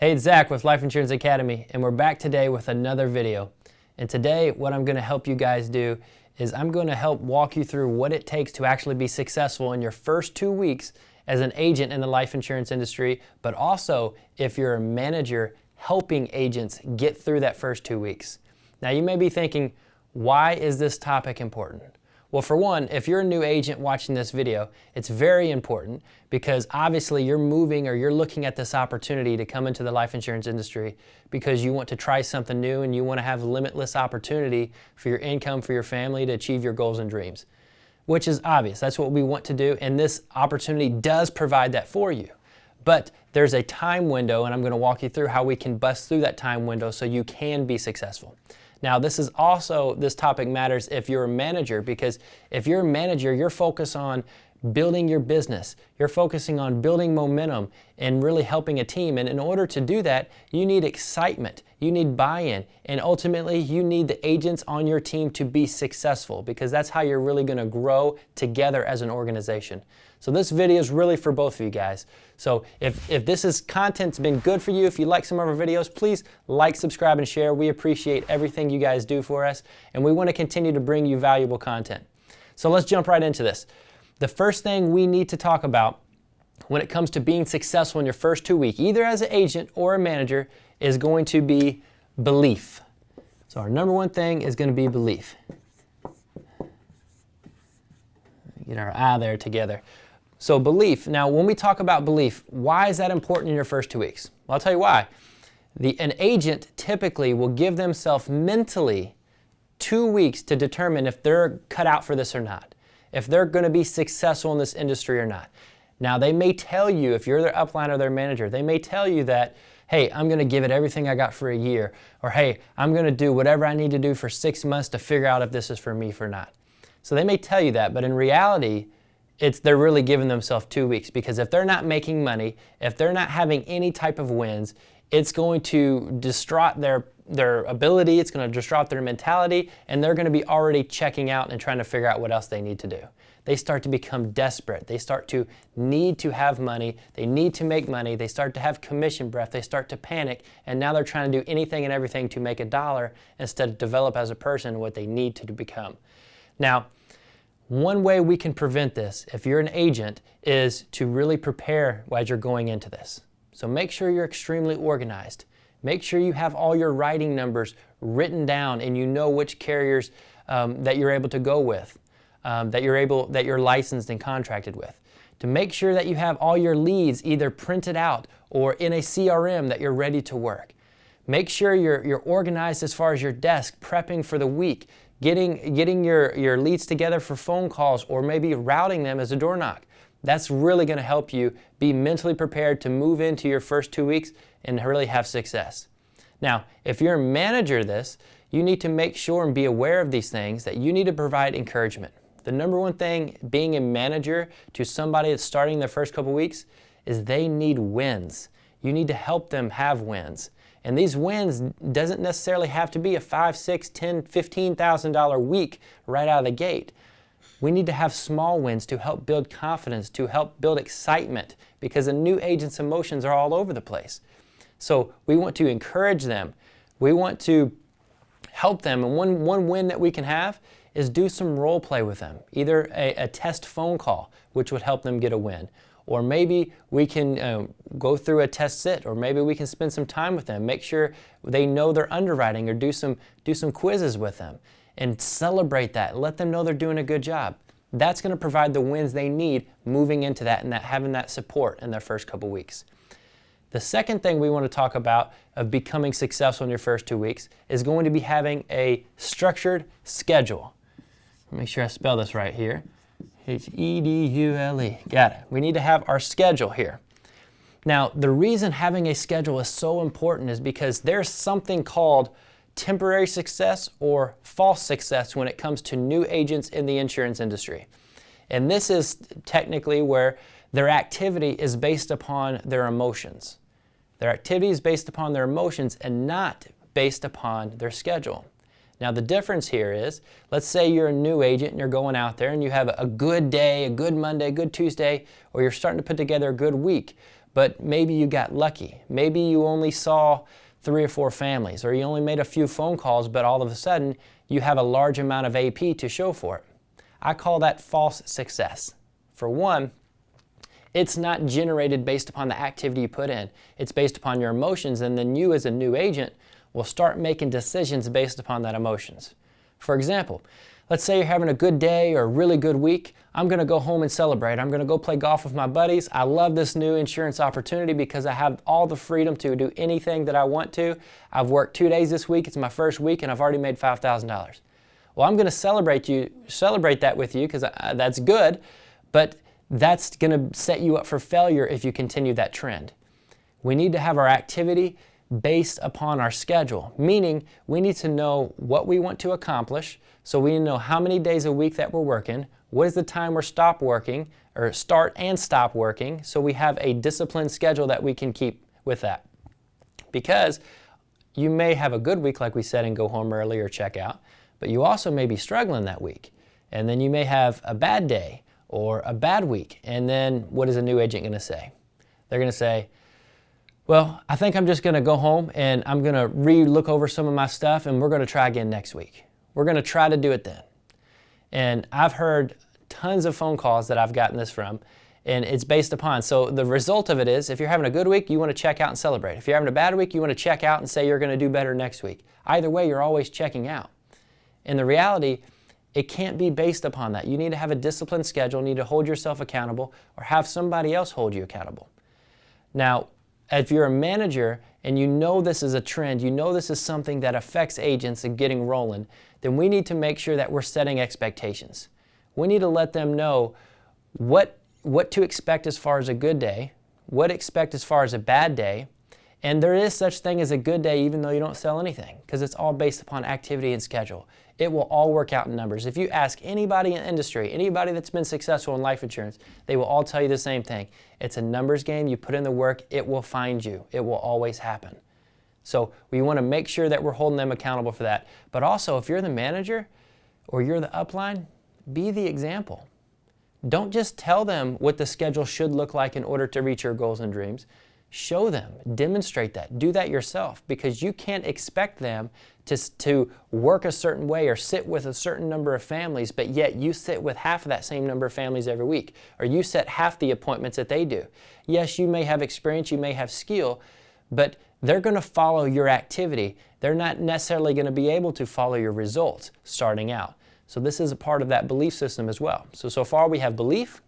Hey, it's Zach with Life Insurance Academy, and we're back today with another video. And today, what I'm going to help you guys do is I'm going to help walk you through what it takes to actually be successful in your first 2 weeks as an agent in the life insurance industry, but also if you're a manager helping agents get through that first 2 weeks. Now, you may be thinking, why is this topic important? Well, for one, if you're a new agent watching this video, it's very important because obviously you're moving or you're looking at this opportunity to come into the life insurance industry because you want to try something new and you want to have limitless opportunity for your income, for your family to achieve your goals and dreams, which is obvious. That's what we want to do, and this opportunity does provide that for you. But there's a time window, and I'm going to walk you through how we can bust through that time window so you can be successful. Now, this topic matters if you're a manager, because if you're a manager, you're focused on building your business. You're focusing on building momentum and really helping a team. And in order to do that, you need excitement, you need buy-in, and ultimately you need the agents on your team to be successful, because that's how you're really going to grow together as an organization. So this video is really for both of you guys. So if content's been good for you, if you like some of our videos, please like, subscribe, and share. We appreciate everything you guys do for us, and we want to continue to bring you valuable content. So let's jump right into this. The first thing we need to talk about when it comes to being successful in your first 2 weeks, either as an agent or a manager, is going to be belief. So our number one thing is going to be belief. Get our eye there together. So belief. Now, when we talk about belief, why is that important in your first 2 weeks? Well, I'll tell you why. An agent typically will give themselves mentally 2 weeks to determine if they're cut out for this or not, if they're going to be successful in this industry or not. Now, they may tell you, if you're their upline or their manager, they may tell you that, hey, I'm going to give it everything I got for a year, or hey, I'm going to do whatever I need to do for 6 months to figure out if this is for me or not. So they may tell you that, but in reality, they're really giving themselves 2 weeks, because if they're not making money, if they're not having any type of wins, it's going to distraught their ability, it's going to distraught their mentality, and they're going to be already checking out and trying to figure out what else they need to do. They start to become desperate. They start to need to have money. They need to make money. They start to have commission breath. They start to panic, and now they're trying to do anything and everything to make a dollar instead of develop as a person what they need to become. Now, one way we can prevent this, if you're an agent, is to really prepare as you're going into this. So make sure you're extremely organized. Make sure you have all your writing numbers written down and you know which carriers that you're able to go with, that you're licensed and contracted with. To make sure that you have all your leads either printed out or in a CRM that you're ready to work. Make sure you're organized as far as your desk, prepping for the week, getting your leads together for phone calls, or maybe routing them as a door knock. That's really going to help you be mentally prepared to move into your first 2 weeks and really have success. Now, if you're a manager of this, you need to make sure and be aware of these things, that you need to provide encouragement. The number one thing being a manager to somebody that's starting their first couple weeks is they need wins. You need to help them have wins. And these wins doesn't necessarily have to be a $5,000, $6,000, $10,000, $15,000 week right out of the gate. We need to have small wins to help build confidence, to help build excitement, because a new agent's emotions are all over the place. So we want to encourage them. We want to help them. And one win that we can have is do some role play with them, either a test phone call, which would help them get a win. Or maybe we can go through a test sit, or maybe we can spend some time with them, make sure they know their underwriting, or do some quizzes with them and celebrate that. Let them know they're doing a good job. That's going to provide the wins they need moving into that and having that support in their first couple weeks. The second thing we want to talk about of becoming successful in your first 2 weeks is going to be having a structured schedule. Make sure I spell this right here. H-E-D-U-L-E. Got it. We need to have our schedule here. Now, the reason having a schedule is so important is because there's something called temporary success or false success when it comes to new agents in the insurance industry. And this is technically where their activity is based upon their emotions. Their activity is based upon their emotions and not based upon their schedule. Now, the difference here is, let's say you're a new agent and you're going out there and you have a good day, a good Monday, a good Tuesday, or you're starting to put together a good week. but maybe you got lucky. Maybe you only saw 3 or 4 families, or you only made a few phone calls, but all of a sudden you have a large amount of AP to show for it. I call that false success. For one, it's not generated based upon the activity you put in. It's based upon your emotions, and then you as a new agent will start making decisions based upon that emotions. For example, let's say you're having a good day or a really good week. I'm going to go home and celebrate. I'm going to go play golf with my buddies. I love this new insurance opportunity because I have all the freedom to do anything that I want to. I've worked 2 days this week. It's my first week, and I've already made $5,000. Well, I'm going to celebrate that with you because that's good, but that's going to set you up for failure if you continue that trend. We need to have our activity based upon our schedule, meaning we need to know what we want to accomplish. So we need to know how many days a week that we're working, what is the time we're stop working, or start and stop working, so we have a disciplined schedule that we can keep with that. Because you may have a good week, like we said, and go home early or check out, but you also may be struggling that week. And then you may have a bad day or a bad week. And then what is a new agent going to say? They're going to say, well, I think I'm just going to go home and I'm going to re-look over some of my stuff and we're going to try again next week. We're going to try to do it then. And I've heard tons of phone calls that I've gotten this from, and it's based upon. So the result of it is, if you're having a good week, you want to check out and celebrate. If you're having a bad week, you want to check out and say you're going to do better next week. Either way, you're always checking out. And the reality, it can't be based upon that. You need to have a disciplined schedule, you need to hold yourself accountable, or have somebody else hold you accountable. Now, if you're a manager and you know this is a trend, you know this is something that affects agents and getting rolling, then we need to make sure that we're setting expectations. We need to let them know what to expect as far as a good day, what to expect as far as a bad day, and there is such thing as a good day even though you don't sell anything, because it's all based upon activity and schedule. It will all work out in numbers. If you ask anybody in the industry, anybody that's been successful in life insurance, they will all tell you the same thing. It's a numbers game. You put in the work, it will find you. It will always happen. So we want to make sure that we're holding them accountable for that. But also, if you're the manager or you're the upline, be the example. Don't just tell them what the schedule should look like in order to reach your goals and dreams. Show them, demonstrate that, do that yourself, because you can't expect them to work a certain way or sit with a certain number of families, but yet you sit with half of that same number of families every week, or you set half the appointments that they do. Yes, you may have experience, you may have skill, but they're going to follow your activity. They're not necessarily going to be able to follow your results starting out. So this is a part of that belief system as well. So far we have belief,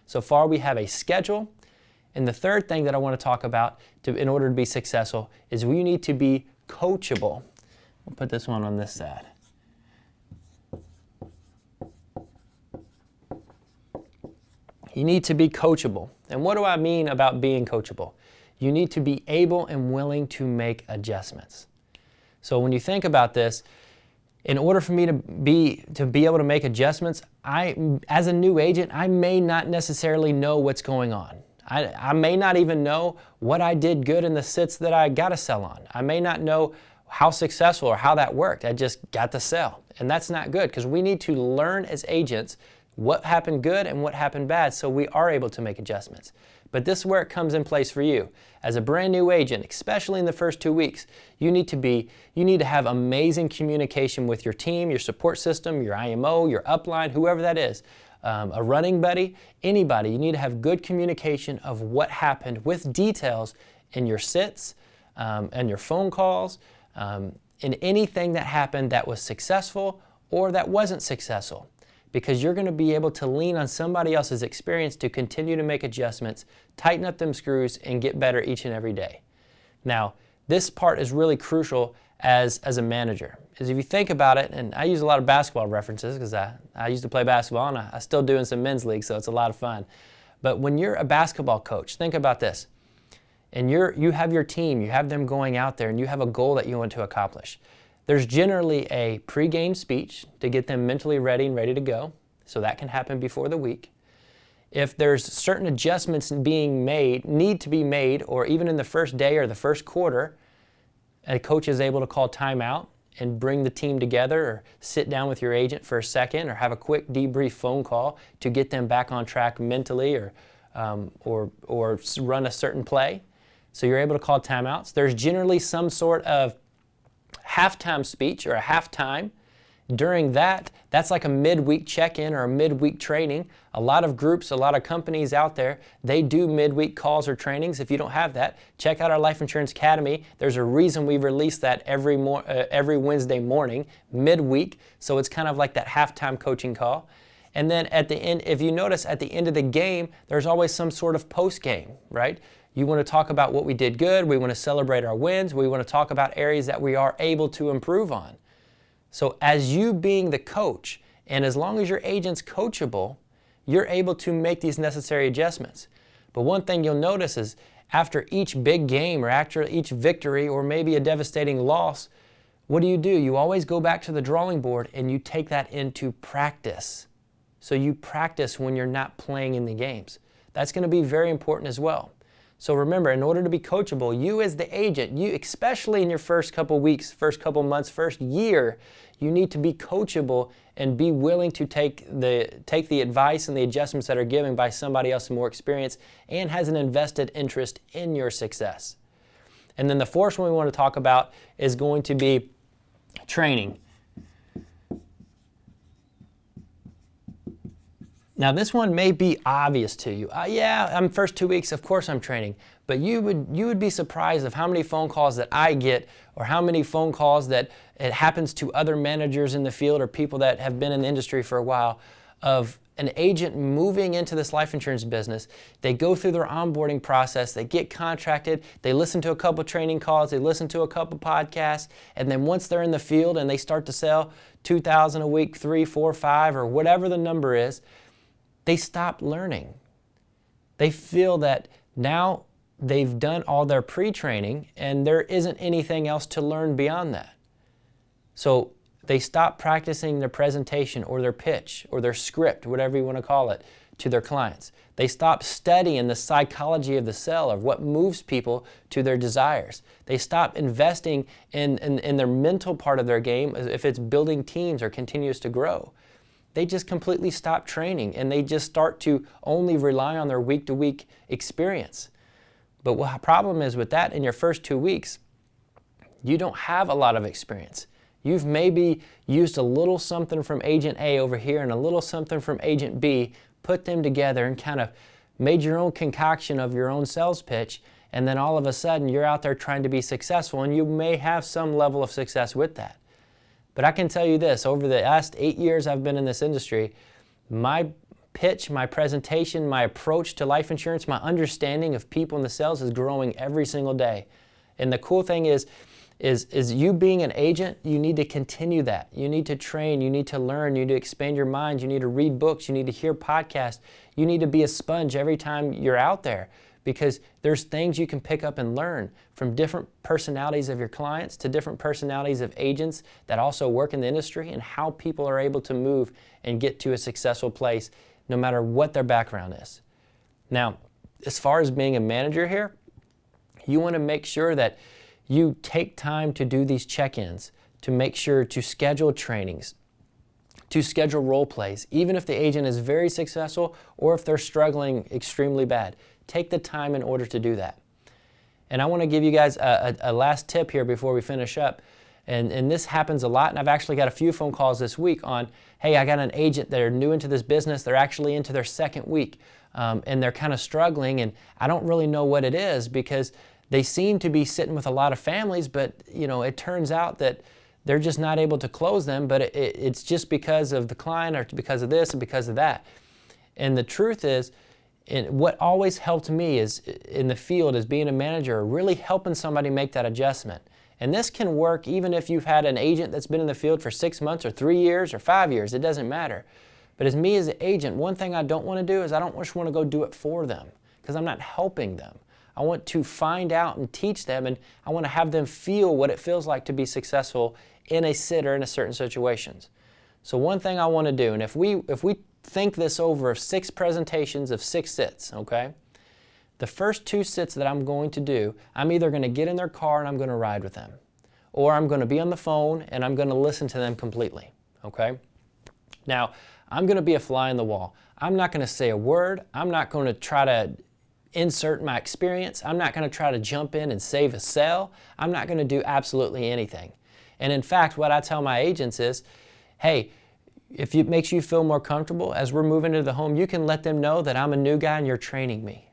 so far we have a schedule, and the third thing that I want to talk about in order to be successful is we need to be coachable. We'll put this one on this side. You need to be coachable. And what do I mean about being coachable? You need to be able and willing to make adjustments. So when you think about this, in order for me to be able to make adjustments, as a new agent, I may not necessarily know what's going on. I may not even know what I did good in the sits that I got to sell on. I may not know how successful or how that worked. I just got to sell. And that's not good, because we need to learn as agents what happened good and what happened bad so we are able to make adjustments. But this is where it comes in place for you. As a brand new agent, especially in the first 2 weeks, you need to have amazing communication with your team, your support system, your IMO, your upline, whoever that is. A running buddy, anybody. You need to have good communication of what happened with details in your sits and your phone calls, in anything that happened that was successful or that wasn't successful, because you're going to be able to lean on somebody else's experience to continue to make adjustments, tighten up them screws, and get better each and every day. Now, this part is really crucial as a manager. Because if you think about it, and I use a lot of basketball references because I used to play basketball, and I still do in some men's leagues, so it's a lot of fun. But when you're a basketball coach, think about this. And you have your team, you have them going out there, and you have a goal that you want to accomplish. There's generally a pre-game speech to get them mentally ready and ready to go, so that can happen before the week. If there's certain adjustments need to be made, or even in the first day or the first quarter, a coach is able to call timeout and bring the team together, or sit down with your agent for a second, or have a quick debrief phone call to get them back on track mentally, or or run a certain play. So you're able to call timeouts. There's generally some sort of halftime speech or a halftime. During that, that's like a midweek check-in or a midweek training. A lot of groups, a lot of companies out there, they do midweek calls or trainings. If you don't have that, check out our Life Insurance Academy. There's a reason we release that every Wednesday morning, midweek. So it's kind of like that halftime coaching call. And then at the end, if you notice at the end of the game, there's always some sort of post-game, right? You want to talk about what we did good. We want to celebrate our wins. We want to talk about areas that we are able to improve on. So as you being the coach, and as long as your agent's coachable, you're able to make these necessary adjustments. But one thing you'll notice is after each big game or after each victory or maybe a devastating loss, what do? You always go back to the drawing board and you take that into practice. So you practice when you're not playing in the games. That's going to be very important as well. So remember, in order to be coachable, you as the agent, you especially in your first couple weeks, first couple months, first year, you need to be coachable and be willing to take the advice and the adjustments that are given by somebody else more experienced and has an invested interest in your success. And then the fourth one we want to talk about is going to be training. Now this one may be obvious to you. Yeah, I'm first 2 weeks, of course I'm training. But you would be surprised of how many phone calls that I get or how many phone calls that it happens to other managers in the field or people that have been in the industry for a while of an agent moving into this life insurance business. They go through their onboarding process, they get contracted, they listen to a couple training calls, they listen to a couple podcasts, and then once they're in the field and they start to sell 2,000 a week, 3, 4, 5, or whatever the number is, they stop learning. They feel that now they've done all their pre-training and there isn't anything else to learn beyond that. So they stop practicing their presentation or their pitch or their script, whatever you want to call it, to their clients. They stop studying the psychology of the sell, of what moves people to their desires. They stop investing in their mental part of their game, if it's building teams or continues to grow. They just completely stop training and they just start to only rely on their week-to-week experience. But what the problem is with that in your first 2 weeks, you don't have a lot of experience. You've maybe used a little something from Agent A over here and a little something from Agent B, put them together and kind of made your own concoction of your own sales pitch, and then all of a sudden you're out there trying to be successful, and you may have some level of success with that. But I can tell you this, over the last 8 years I've been in this industry, my pitch, my presentation, my approach to life insurance, my understanding of people in the sales is growing every single day. And the cool thing is you being an agent, you need to continue that. You need to train, you need to learn, you need to expand your mind, you need to read books, you need to hear podcasts, you need to be a sponge every time you're out there. Because there's things you can pick up and learn from different personalities of your clients to different personalities of agents that also work in the industry and how people are able to move and get to a successful place no matter what their background is. Now, as far as being a manager here, you want to make sure that you take time to do these check-ins, to make sure to schedule trainings, to schedule role plays, even if the agent is very successful or if they're struggling extremely bad. Take the time in order to do that. And I want to give you guys a last tip here before we finish up. And this happens a lot, and I've actually got a few phone calls this week on, hey, I got an agent that are new into this business, they're actually into their second week, and they're kind of struggling, and I don't really know what it is because they seem to be sitting with a lot of families, but it turns out that they're just not able to close them, but it's just because of the client or because of this and because of that. And the truth is, and what always helped me is in the field as being a manager, really helping somebody make that adjustment. And this can work even if you've had an agent that's been in the field for 6 months or 3 years or 5 years, it doesn't matter. But as me as an agent, one thing I don't want to do is I don't just want to go do it for them because I'm not helping them. I want to find out and teach them, and I want to have them feel what it feels like to be successful in a sit or in a certain situations. So one thing I want to do, and if we think this over 6 presentations of 6 sits, okay? The first 2 sits that I'm going to do, I'm either going to get in their car and I'm going to ride with them, or I'm going to be on the phone and I'm going to listen to them completely, okay? Now, I'm going to be a fly in the wall. I'm not going to say a word. I'm not going to try to insert my experience. I'm not going to try to jump in and save a sale. I'm not going to do absolutely anything. And in fact, what I tell my agents is, hey, if it makes you feel more comfortable as we're moving into the home, you can let them know that I'm a new guy and you're training me.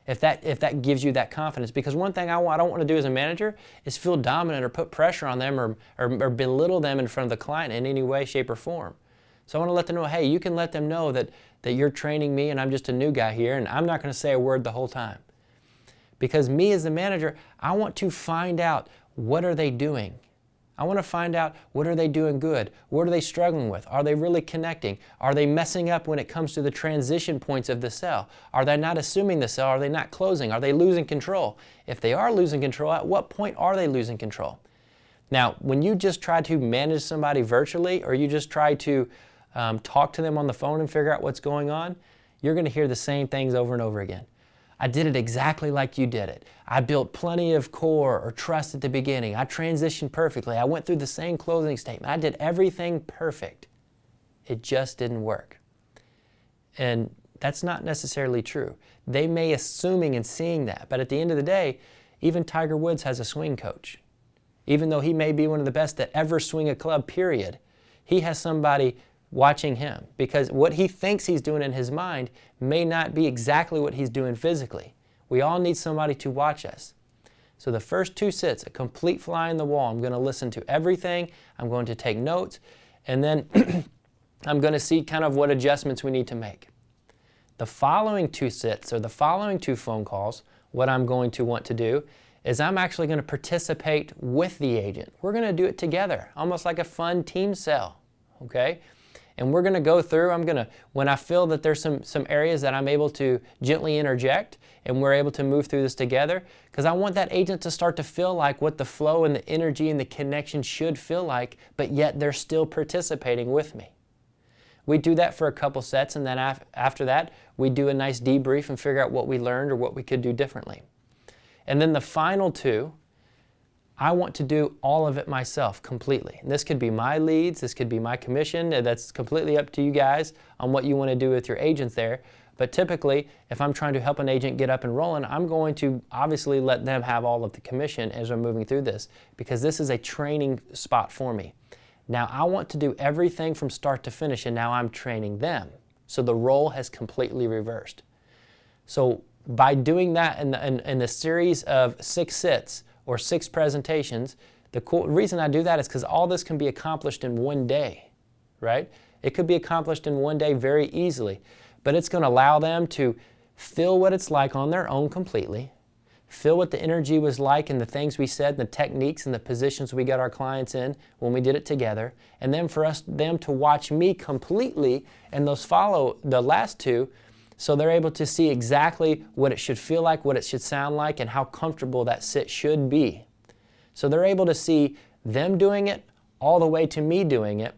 If that gives you that confidence. Because one thing I don't want to do as a manager is feel dominant or put pressure on them or belittle them in front of the client in any way, shape, or form. So I want to let them know, hey, you can let them know that you're training me and I'm just a new guy here and I'm not going to say a word the whole time. Because me as the manager, I want to find out what are they doing. I want to find out what are they doing good? What are they struggling with? Are they really connecting? Are they messing up when it comes to the transition points of the sale? Are they not assuming the sale? Are they not closing? Are they losing control? If they are losing control, at what point are they losing control? Now, when you just try to manage somebody virtually or you just try to talk to them on the phone and figure out what's going on, you're going to hear the same things over and over again. I did it exactly like you did it. I built plenty of core or trust at the beginning. I transitioned perfectly. I went through the same closing statement. I did everything perfect. It just didn't work. And that's not necessarily true. They may assuming and seeing that, but at the end of the day, even Tiger Woods has a swing coach. Even though he may be one of the best that ever swing a club, period, he has somebody watching him, because what he thinks he's doing in his mind may not be exactly what he's doing physically. We all need somebody to watch us. So the first 2 sits, a complete fly in the wall. I'm going to listen to everything. I'm going to take notes, and then I'm going to see kind of what adjustments we need to make. The following 2 sits or the following 2 phone calls, what I'm going to want to do is I'm actually going to participate with the agent. We're going to do it together, almost like a fun team sale, okay? And we're going to go through, when I feel that there's some areas that I'm able to gently interject and we're able to move through this together, because I want that agent to start to feel like what the flow and the energy and the connection should feel like, but yet they're still participating with me. We do that for a couple sets, and then after that, we do a nice debrief and figure out what we learned or what we could do differently. And then the final 2, I want to do all of it myself completely. And this could be my leads, this could be my commission. That's completely up to you guys on what you want to do with your agents there. But typically, if I'm trying to help an agent get up and rolling, I'm going to obviously let them have all of the commission as I'm moving through this, because this is a training spot for me. Now I want to do everything from start to finish, and now I'm training them. So the role has completely reversed. So by doing that in the series of 6 sits, or 6 presentations, the reason I do that is because all this can be accomplished in one day, right? It could be accomplished in one day very easily, but it's going to allow them to feel what it's like on their own completely, feel what the energy was like and the things we said, and the techniques and the positions we got our clients in when we did it together, and then for them to watch me completely and those follow the last 2, so they're able to see exactly what it should feel like, what it should sound like, and how comfortable that sit should be. So they're able to see them doing it all the way to me doing it,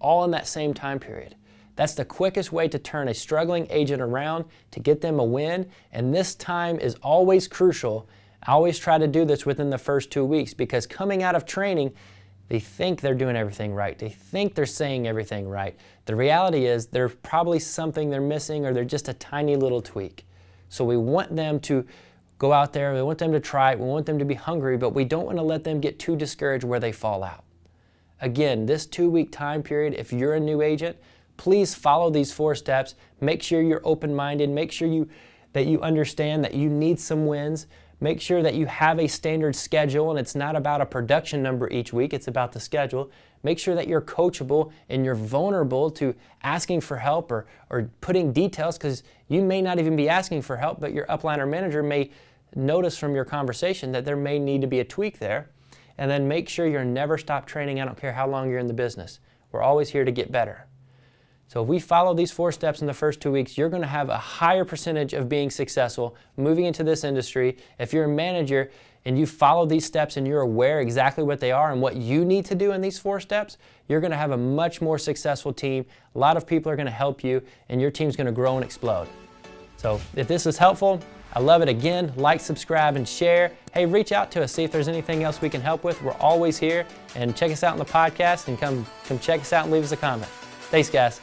all in that same time period. That's the quickest way to turn a struggling agent around, to get them a win, and this time is always crucial. I always try to do this within the first 2 weeks, because coming out of training, they think they're doing everything right. They think they're saying everything right. The reality is there's probably something they're missing, or they're just a tiny little tweak. So we want them to go out there, we want them to try it, we want them to be hungry, but we don't want to let them get too discouraged where they fall out. Again, this 2-week time period, if you're a new agent, please follow these 4 steps. Make sure you're open-minded. Make sure that you understand that you need some wins. Make sure that you have a standard schedule, and it's not about a production number each week, it's about the schedule. Make sure that you're coachable and you're vulnerable to asking for help or putting details, because you may not even be asking for help, but your upline or manager may notice from your conversation that there may need to be a tweak there. And then make sure you're never stop training. I don't care how long you're in the business. We're always here to get better. So if we follow these 4 steps in the first 2 weeks, you're going to have a higher percentage of being successful moving into this industry. If you're a manager and you follow these steps and you're aware exactly what they are and what you need to do in these 4 steps, you're going to have a much more successful team. A lot of people are going to help you, and your team's going to grow and explode. So if this is helpful, I love it. Again, like, subscribe, and share. Hey, reach out to us, see if there's anything else we can help with. We're always here. And check us out on the podcast, and come check us out and leave us a comment. Thanks, guys.